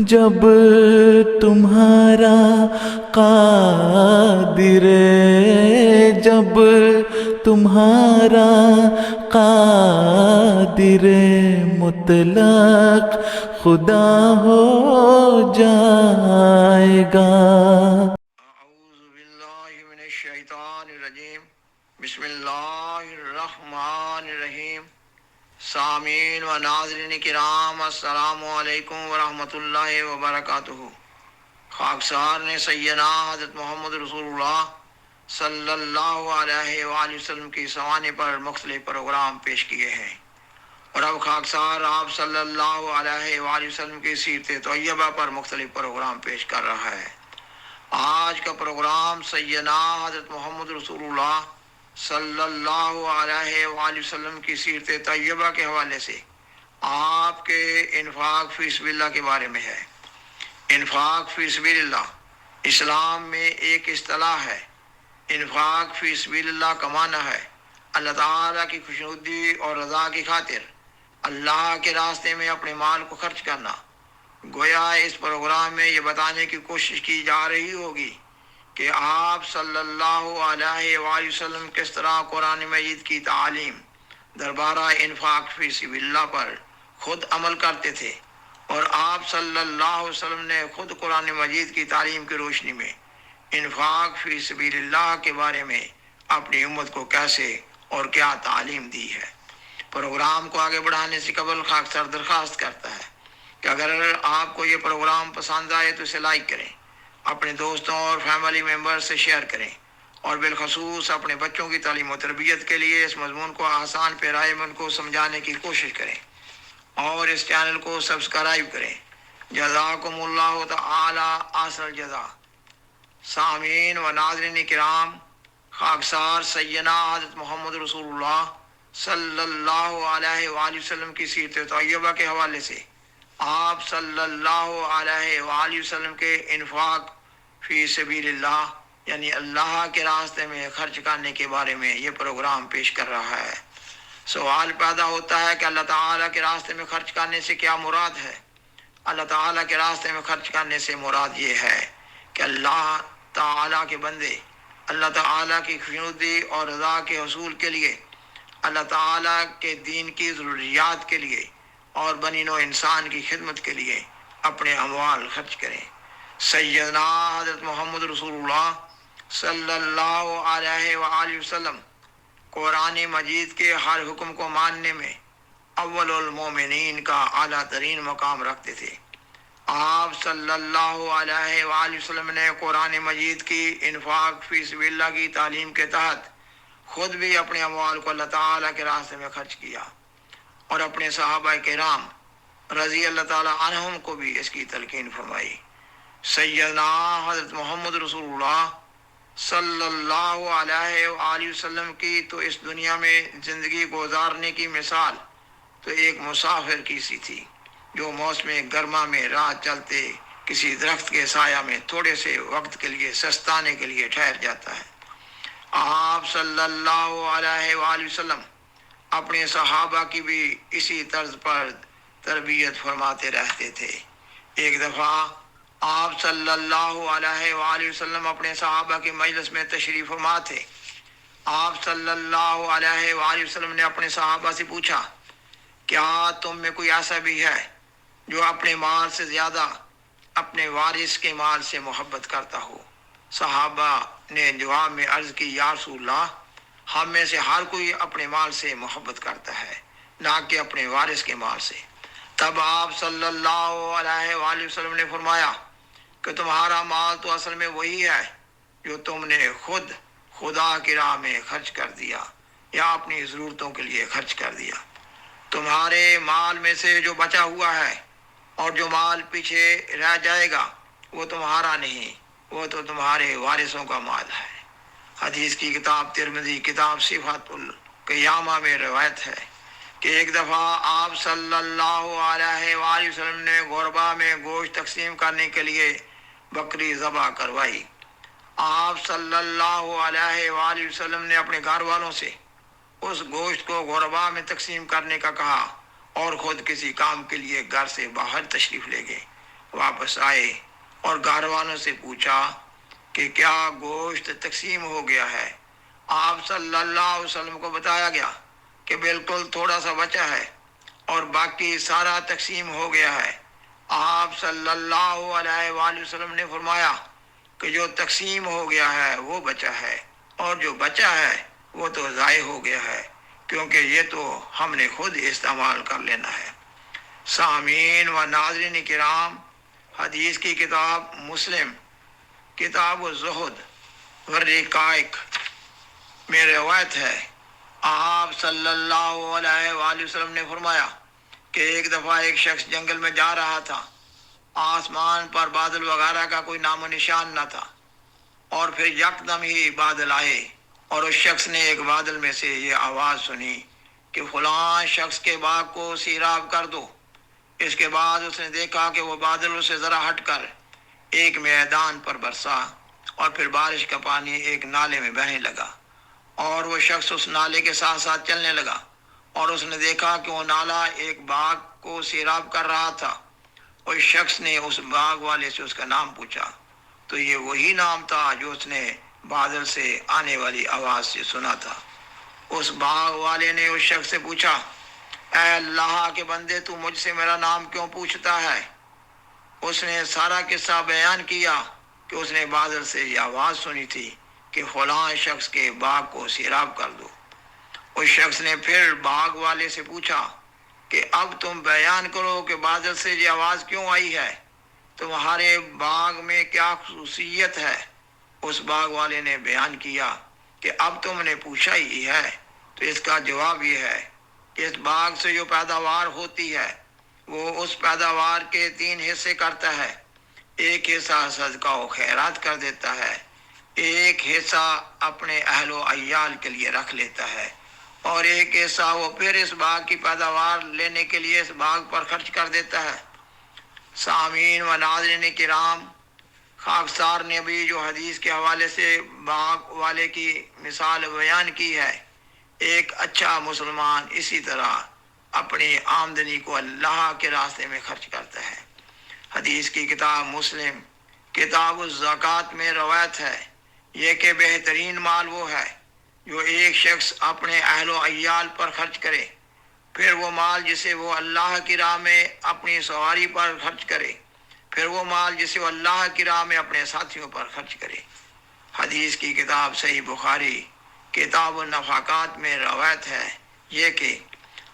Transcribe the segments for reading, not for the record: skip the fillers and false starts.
جب تمہارا قادر، جب تمہارا قادر مطلق خدا ہو جائے گا۔ اعوذ باللہ من الشیطان الرجیم، بسم اللہ الرحمن الرحیم۔ سامعین و ناظرین کرام، السلام علیکم ورحمۃ اللہ وبرکاتہ۔ خاکسار نے سیدنا حضرت محمد رسول اللہ صلی اللہ علیہ وآلہ وسلم کی سوانح پر مختلف پروگرام پیش کیے ہیں، اور اب خاکسار آپ صلی اللہ علیہ وآلہ وسلم کی سیرت طیبہ پر مختلف پروگرام پیش کر رہا ہے۔ آج کا پروگرام سیدنا حضرت محمد رسول اللہ صلی اللہ علیہ وآلہ وسلم کی سیرت طیبہ کے حوالے سے آپ کے انفاق فی سبیل اللہ کے بارے میں ہے۔ انفاق فی سبیل اللہ اسلام میں ایک اصطلاح ہے۔ انفاق فی سبیل اللہ کا معنی ہے اللہ تعالیٰ کی خوشنودی اور رضا کی خاطر اللہ کے راستے میں اپنے مال کو خرچ کرنا۔ گویا اس پروگرام میں یہ بتانے کی کوشش کی جا رہی ہوگی کہ آپ صلی اللہ علیہ وآلہ وسلم کس طرح قرآن مجید کی تعلیم دربارہ انفاق فی سبیل اللہ پر خود عمل کرتے تھے، اور آپ صلی اللہ علیہ وسلم نے خود قرآن مجید کی تعلیم کی روشنی میں انفاق فی سبیل اللہ کے بارے میں اپنی امت کو کیسے اور کیا تعلیم دی ہے۔ پروگرام کو آگے بڑھانے سے قبل خاکسار درخواست کرتا ہے کہ اگر آپ کو یہ پروگرام پسند آئے تو اسے لائک کریں، اپنے دوستوں اور فیملی ممبر سے شیئر کریں، اور بالخصوص اپنے بچوں کی تعلیم و تربیت کے لیے اس مضمون کو آسان پیرائے میں ان کو سمجھانے کی کوشش کریں، اور اس چینل کو سبسکرائب کریں۔ جزاکم اللہ تعالی احسن الجزا۔ سامعین و ناظرین کرام، خاکسار سیدنا حضرت محمد رسول اللہ صلی اللہ علیہ وآلہ وسلم کی سیرت طیبہ کے حوالے سے آپ صلی اللہ علیہ وآلہ وسلم کے انفاق فی سبیل اللہ یعنی اللہ کے راستے میں خرچ کرنے کے بارے میں یہ پروگرام پیش کر رہا ہے۔ سوال پیدا ہوتا ہے کہ اللہ تعالیٰ کے راستے میں خرچ کرنے سے کیا مراد ہے؟ اللہ تعالیٰ کے راستے میں خرچ کرنے سے مراد یہ ہے کہ اللہ تعالیٰ کے بندے اللہ تعالیٰ کی خوشنودی اور رضا کے حصول کے لیے، اللہ تعالیٰ کے دین کی ضروریات کے لیے اور بنی نوع انسان کی خدمت کے لیے اپنے اموال خرچ کریں۔ سیدنا حضرت محمد رسول اللہ صلی اللہ علیہ وآلہ وسلم قرآن مجید کے ہر حکم کو ماننے میں اول المومنین کا اعلیٰ ترین مقام رکھتے تھے۔ آپ صلی اللہ علیہ وآلہ وسلم نے قرآن مجید کی انفاق فی سبیل اللہ کی تعلیم کے تحت خود بھی اپنے اموال کو اللہ تعالیٰ کے راستے میں خرچ کیا، اور اپنے صحابہ کرام رضی اللہ تعالیٰ عنہم کو بھی اس کی تلقین فرمائی۔ سیدنا حضرت محمد رسول اللہ صلی اللہ علیہ وآلہ وسلم کی تو اس دنیا میں زندگی گزارنے کی مثال تو ایک مسافر کی سی تھی جو موسم گرما میں راہ چلتے کسی درخت کے سایہ میں تھوڑے سے وقت کے لیے سستانے کے لیے ٹھہر جاتا ہے۔ آپ صلی اللہ علیہ وآلہ وسلم اپنے صحابہ کی بھی اسی طرز پر تربیت فرماتے رہتے تھے۔ ایک دفعہ آپ صلی اللہ علیہ وآلہ وسلم اپنے صحابہ کی مجلس میں تشریف فرما تھے۔ آپ صلی اللہ علیہ وآلہ وسلم نے اپنے صحابہ سے پوچھا، کیا تم میں کوئی ایسا بھی ہے جو اپنے مال سے زیادہ اپنے وارث کے مال سے محبت کرتا ہو؟ صحابہ نے جواب میں عرض کی، یا رسول اللہ، ہم میں سے ہر کوئی اپنے مال سے محبت کرتا ہے، نہ کہ اپنے وارث کے مال سے۔ تب آپ صلی اللہ علیہ وآلہ وسلم نے فرمایا کہ تمہارا مال تو اصل میں وہی ہے جو تم نے خود خدا کی راہ میں خرچ کر دیا یا اپنی ضرورتوں کے لیے خرچ کر دیا۔ تمہارے مال میں سے جو بچا ہوا ہے اور جو مال پیچھے رہ جائے گا وہ تمہارا نہیں، وہ تو تمہارے وارثوں کا مال ہے۔ حدیث کی کتاب ترمذی کتاب صفات القیامہ میں روایت ہے کہ ایک دفعہ آپ صلی اللہ علیہ وآلہ وسلم نے غربا میں گوشت تقسیم کرنے کے لیے بکری ذبح کروائی۔ آپ صلی اللہ علیہ وآلہ وسلم نے اپنے گھر والوں سے اس گوشت کو غربا میں تقسیم کرنے کا کہا، اور خود کسی کام کے لیے گھر سے باہر تشریف لے گئے۔ واپس آئے اور گھر والوں سے پوچھا کہ کیا گوشت تقسیم ہو گیا ہے؟ آپ صلی اللہ علیہ وسلم کو بتایا گیا کہ بالکل تھوڑا سا بچا ہے اور باقی سارا تقسیم ہو گیا ہے۔ آپ صلی اللہ علیہ وآلہ وسلم نے فرمایا کہ جو تقسیم ہو گیا ہے وہ بچا ہے، اور جو بچا ہے وہ تو ضائع ہو گیا ہے، کیونکہ یہ تو ہم نے خود استعمال کر لینا ہے۔ سامعین و ناظرین کرام، حدیث کی کتاب مسلم کتاب الزہد والرقائق میں روایت ہے، آپ صلی اللہ علیہ وآلہ وسلم نے فرمایا کہ ایک دفعہ ایک شخص جنگل میں جا رہا تھا، آسمان پر بادل وغیرہ کا کوئی نام و نشان نہ تھا، اور پھر یکدم ہی بادل آئے اور اس شخص نے ایک بادل میں سے یہ آواز سنی کہ فلاں شخص کے باغ کو سیراب کر دو۔ اس کے بعد اس نے دیکھا کہ وہ بادل اسے ذرا ہٹ کر ایک میدان پر برسا، اور پھر بارش کا پانی ایک نالے میں بہنے لگا، اور وہ شخص اس نالے کے ساتھ ساتھ چلنے لگا، اور اس نے دیکھا کہ وہ نالا ایک باغ کو سیراب کر رہا تھا۔ اس شخص نے اس باغ والے سے اس کا نام پوچھا، تو یہ وہی نام تھا جو اس نے بادل سے آنے والی آواز سے سنا تھا۔ اس باغ والے نے اس شخص سے پوچھا، اے اللہ کے بندے، تو مجھ سے میرا نام کیوں پوچھتا ہے؟ اس نے سارا قصہ بیان کیا کہ اس نے بادل سے یہ آواز سنی تھی کہ فلاں شخص کے باغ کو سیراب کر دو۔ اس شخص نے پھر باغ والے سے پوچھا کہ اب تم بیان کرو کہ بادل سے یہ آواز کیوں آئی ہے، تمہارے باغ میں کیا خصوصیت ہے؟ اس باغ والے نے بیان کیا کہ اب تم نے پوچھا ہی ہے تو اس کا جواب یہ ہے کہ اس باغ سے جو پیداوار ہوتی ہے وہ اس پیداوار کے 3 حصے کرتا ہے۔ ایک حصہ صدقہ و خیرات کر دیتا ہے، ایک حصہ اپنے اہل و عیال کے لیے رکھ لیتا ہے، اور ایک حصہ وہ پھر اس باغ کی پیداوار لینے کے لیے اس باغ پر خرچ کر دیتا ہے۔ سامعین و ناظرین کرام، خاکسار نے بھی جو حدیث کے حوالے سے باغ والے کی مثال بیان کی ہے، ایک اچھا مسلمان اسی طرح اپنی آمدنی کو اللہ کے راستے میں خرچ کرتا ہے۔ حدیث کی کتاب مسلم کتاب الزکوٰۃ میں روایت ہے یہ کہ بہترین مال وہ ہے جو ایک شخص اپنے اہل و عیال پر خرچ کرے، پھر وہ مال جسے وہ اللہ کی راہ میں اپنی سواری پر خرچ کرے، پھر وہ مال جسے وہ اللہ کی راہ میں اپنے ساتھیوں پر خرچ کرے۔ حدیث کی کتاب صحیح بخاری کتاب النفقات میں روایت ہے یہ کہ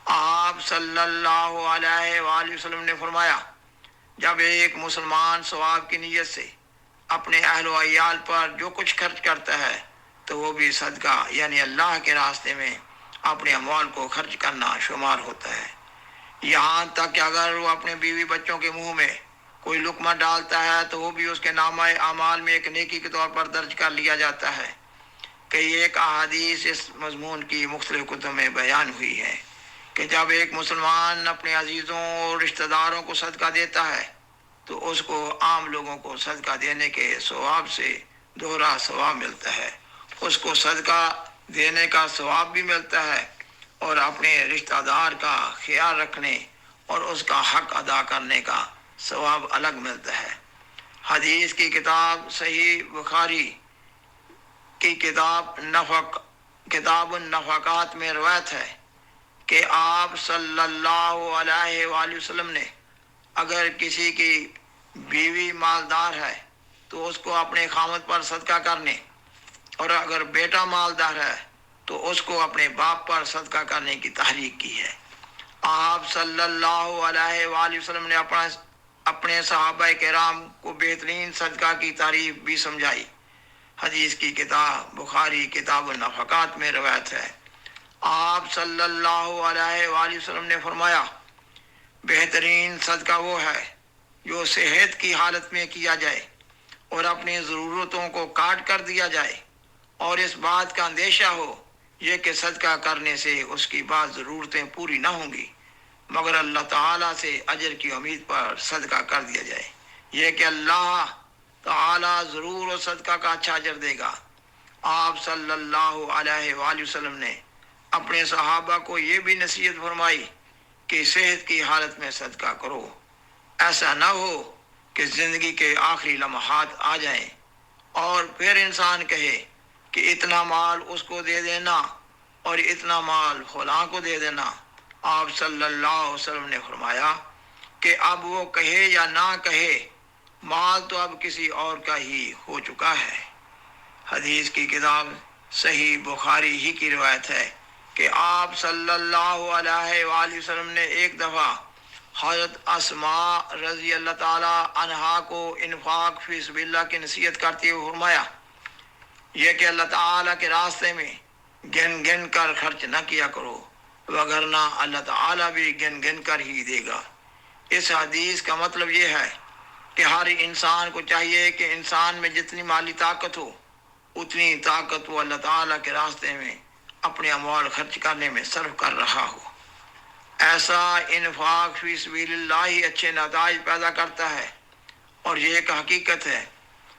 آپ صلی اللہ علیہ وآلہ وسلم نے فرمایا، جب ایک مسلمان ثواب کی نیت سے اپنے اہل و عیال پر جو کچھ خرچ کرتا ہے تو وہ بھی صدقہ یعنی اللہ کے راستے میں اپنے اموال کو خرچ کرنا شمار ہوتا ہے۔ یہاں تک کہ اگر وہ اپنے بیوی بچوں کے منہ میں کوئی لقمہ ڈالتا ہے تو وہ بھی اس کے نامہ اعمال میں ایک نیکی کے طور پر درج کر لیا جاتا ہے۔ کئی ایک احادیث اس مضمون کی مختلف کتب میں بیان ہوئی ہے کہ جب ایک مسلمان اپنے عزیزوں اور رشتہ داروں کو صدقہ دیتا ہے تو اس کو عام لوگوں کو صدقہ دینے کے ثواب سے دوہرا ثواب ملتا ہے۔ اس کو صدقہ دینے کا ثواب بھی ملتا ہے اور اپنے رشتہ دار کا خیال رکھنے اور اس کا حق ادا کرنے کا ثواب الگ ملتا ہے۔ حدیث کی کتاب صحیح بخاری کی کتاب النفقات میں روایت ہے کہ آپ صلی اللہ علیہ وآلہ وسلم نے اگر کسی کی بیوی مالدار ہے تو اس کو اپنے خامد پر صدقہ کرنے، اور اگر بیٹا مالدار ہے تو اس کو اپنے باپ پر صدقہ کرنے کی تحریک کی ہے۔ آپ صلی اللہ علیہ وآلہ وسلم نے اپنے صحابہ کرام کو بہترین صدقہ کی تعریف بھی سمجھائی۔ حدیث کی کتاب بخاری کتاب النفقات میں روایت ہے، آپ صلی اللہ علیہ وآلہ وسلم نے فرمایا، بہترین صدقہ وہ ہے جو صحت کی حالت میں کیا جائے اور اپنی ضرورتوں کو کاٹ کر دیا جائے، اور اس بات کا اندیشہ ہو یہ کہ صدقہ کرنے سے اس کی بعض ضرورتیں پوری نہ ہوں گی مگر اللہ تعالیٰ سے اجر کی امید پر صدقہ کر دیا جائے، یہ کہ اللہ تعالیٰ ضرور و صدقہ کا اچھا اجر دے گا۔ آپ صلی اللہ علیہ وآلہ وسلم نے اپنے صحابہ کو یہ بھی نصیحت فرمائی کہ صحت کی حالت میں صدقہ کرو، ایسا نہ ہو کہ زندگی کے آخری لمحات آ جائیں اور پھر انسان کہے کہ اتنا مال اس کو دے دینا اور اتنا مال فلاں کو دے دینا، آپ صلی اللہ علیہ وسلم نے فرمایا کہ اب وہ کہے یا نہ کہے، مال تو اب کسی اور کا ہی ہو چکا ہے۔ حدیث کی کتاب صحیح بخاری ہی کی روایت ہے کہ آپ صلی اللہ علیہ وآلہ وسلم نے ایک دفعہ حضرت اسماء رضی اللہ تعالی عنہا کو انفاق فی سبیل اللہ کی نصیحت کرتے ہوئے فرمایا یہ کہ اللہ تعالیٰ کے راستے میں گن گن کر خرچ نہ کیا کرو، وگرنہ اللہ تعالیٰ بھی گن گن کر ہی دے گا۔ اس حدیث کا مطلب یہ ہے کہ ہر انسان کو چاہیے کہ انسان میں جتنی مالی طاقت ہو اتنی طاقت وہ اللہ تعالیٰ کے راستے میں اپنے اموال خرچ کرنے میں صرف کر رہا ہو۔ ایسا انفاق فی سبیل اللہ ہی اچھے نتائج پیدا کرتا ہے، اور یہ ایک حقیقت ہے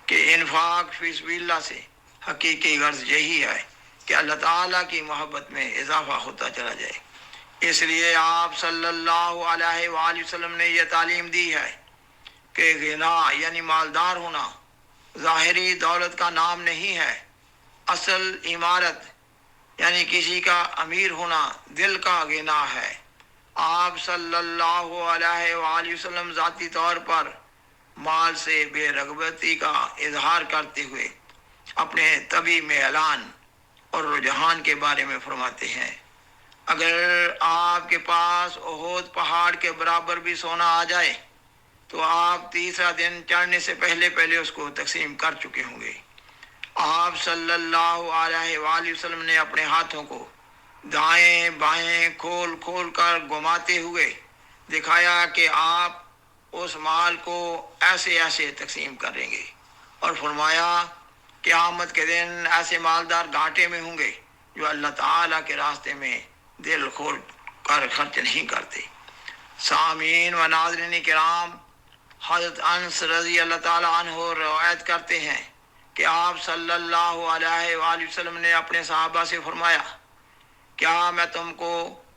کہ انفاق فی سبیل اللہ سے حقیقی غرض یہی ہے کہ اللہ تعالیٰ کی محبت میں اضافہ ہوتا چلا جائے۔ اس لیے آپ صلی اللہ علیہ وآلہ وسلم نے یہ تعلیم دی ہے کہ غنا یعنی مالدار ہونا ظاہری دولت کا نام نہیں ہے، اصل عمارت یعنی کسی کا امیر ہونا دل کا غنا ہے۔ آپ صلی اللہ علیہ وآلہ وسلم ذاتی طور پر مال سے بے رغبتی کا اظہار کرتے ہوئے اپنے طبی میں اعلان اور رجحان کے بارے میں فرماتے ہیں، اگر آپ کے پاس احد پہاڑ کے برابر بھی سونا آ جائے تو آپ تیسرا دن چڑھنے سے پہلے اس کو تقسیم کر چکے ہوں گے۔ آپ صلی اللہ علیہ وآلہ وسلم نے اپنے ہاتھوں کو دائیں بائیں کھول کھول کر گھماتے ہوئے دکھایا کہ آپ اس مال کو ایسے ایسے تقسیم کریں گے، اور فرمایا قیامت کے دن ایسے مالدار گھاٹے میں ہوں گے جو اللہ تعالیٰ کے راستے میں دل کھول کر خرچ نہیں کرتے۔ سامعین و ناظرین کرام، حضرت انس رضی اللہ تعالیٰ عنہ روایت کرتے ہیں کہ آپ صلی اللہ علیہ وآلہ وسلم نے اپنے صحابہ سے فرمایا کیا میں تم کو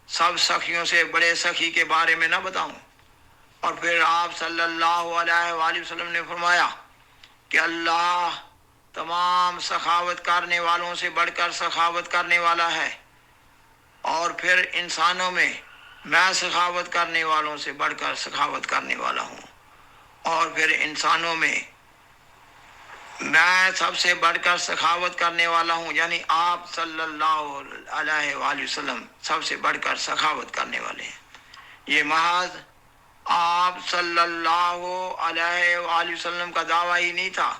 سب سخیوں سے بڑے سخی کے بارے میں نہ بتاؤں؟ اور پھر آپ صلی اللہ علیہ وآلہ وسلم نے فرمایا کہ اللہ تمام سخاوت کرنے والوں سے بڑھ کر سخاوت کرنے والا ہے، اور پھر انسانوں میں میں سخاوت کرنے والوں سے بڑھ کر سخاوت کرنے والا ہوں، اور پھر انسانوں میں میں سب سے بڑھ کر سخاوت کرنے والا ہوں، یعنی آپ صلی اللہ علیہ وآلہ وسلم سب سے بڑھ کر سخاوت کرنے والے ہیں۔ یہ محض آپ صلی اللہ علیہ وآلہ وسلم کا دعویٰ ہی نہیں تھا،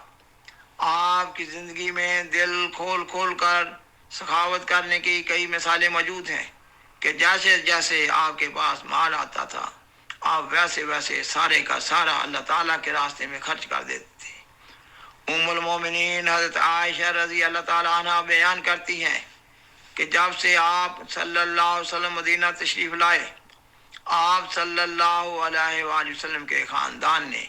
آپ کی زندگی میں دل کھول کھول کر سخاوت کرنے کی کئی مثالیں موجود ہیں کہ جیسے جیسے آپ کے پاس مال آتا تھا آپ ویسے ویسے سارے کا سارا اللہ تعالیٰ کے راستے میں خرچ کر دیتے تھے۔ ام المومنین حضرت عائشہ رضی اللہ تعالیٰ عنہ بیان کرتی ہیں کہ جب سے آپ صلی اللہ علیہ وسلم مدینہ تشریف لائے، آپ صلی اللہ علیہ وآلہ وسلم کے خاندان نے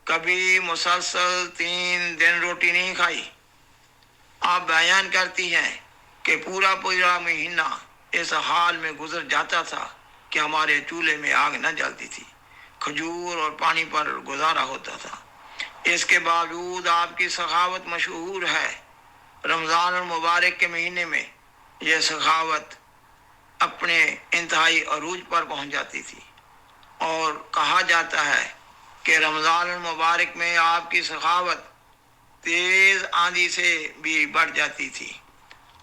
کبھی مسلسل 3 دن روٹی نہیں کھائی۔ آپ بیان کرتی ہیں کہ پورا مہینہ اس حال میں گزر جاتا تھا کہ ہمارے چولہے میں آگ نہ جلتی تھی، کھجور اور پانی پر گزارا ہوتا تھا۔ اس کے باوجود آپ کی سخاوت مشہور ہے۔ رمضان المبارک کے مہینے میں یہ سخاوت اپنے انتہائی عروج پر پہنچ جاتی تھی، اور کہا جاتا ہے کہ رمضان المبارک میں آپ کی سخاوت تیز آندھی سے بھی بڑھ جاتی تھی۔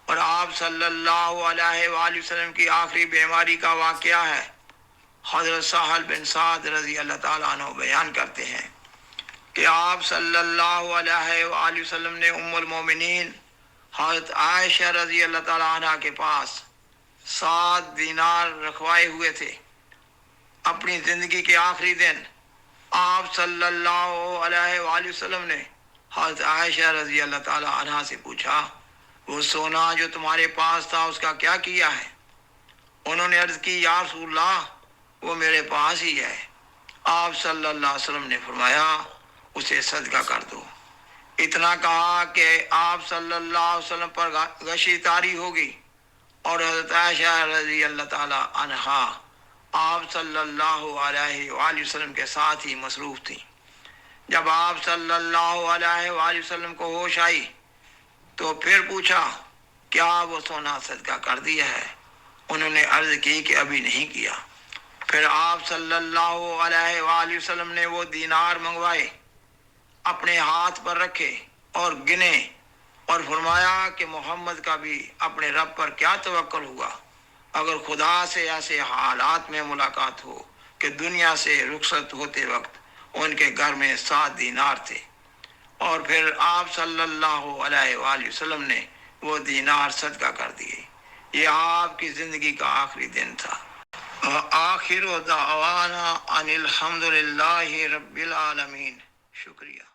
اور آپ صلی اللہ علیہ وآلہ وسلم کی آخری بیماری کا واقعہ ہے، حضرت سہل بن سعد رضی اللہ تعالیٰ عنہ بیان کرتے ہیں کہ آپ صلی اللہ علیہ وآلہ وسلم نے ام المومنین حضرت عائشہ رضی اللہ تعالیٰ عنہ کے پاس 7 دینار رکھوائے ہوئے تھے۔ اپنی زندگی کے آخری دن آپ صلی اللہ علیہ وآلہ وسلم نے حضرت عائشہ رضی اللہ تعالیٰ عنہ سے پوچھا وہ سونا جو تمہارے پاس تھا اس کا کیا کیا ہے؟ انہوں نے عرض کی یا رسول اللہ وہ میرے پاس ہی ہے۔ آپ صلی اللہ علیہ وسلم نے فرمایا اسے صدقہ کر دو۔ اتنا کہا کہ آپ صلی اللہ علیہ وسلم پر غشی طاری ہوگی، اور حضرت عائشہ رضی اللہ تعالی عنہا آپ صلی اللہ علیہ وآلہ وسلم کے ساتھ ہی مصروف تھیں۔ جب آپ صلی اللہ علیہ وآلہ وسلم کو ہوش آئی تو پھر پوچھا کیا وہ سونا صدقہ کر دیا ہے؟ انہوں نے عرض کی کہ ابھی نہیں کیا۔ پھر آپ صلی اللہ علیہ وآلہ وسلم نے وہ دینار منگوائے، اپنے ہاتھ پر رکھے اور گنے اور فرمایا کہ محمد کا بھی اپنے رب پر کیا توکل ہوا، اگر خدا سے ایسے حالات میں ملاقات ہو کہ دنیا سے رخصت ہوتے وقت ان کے گھر میں 7 دینار تھے۔ اور پھر آپ صلی اللہ علیہ وآلہ وسلم نے وہ دینار صدقہ کر دیے۔ یہ آپ کی زندگی کا آخری دن تھا۔ آخر دعوانا ان الحمد للہ رب العالمین۔ شکریہ۔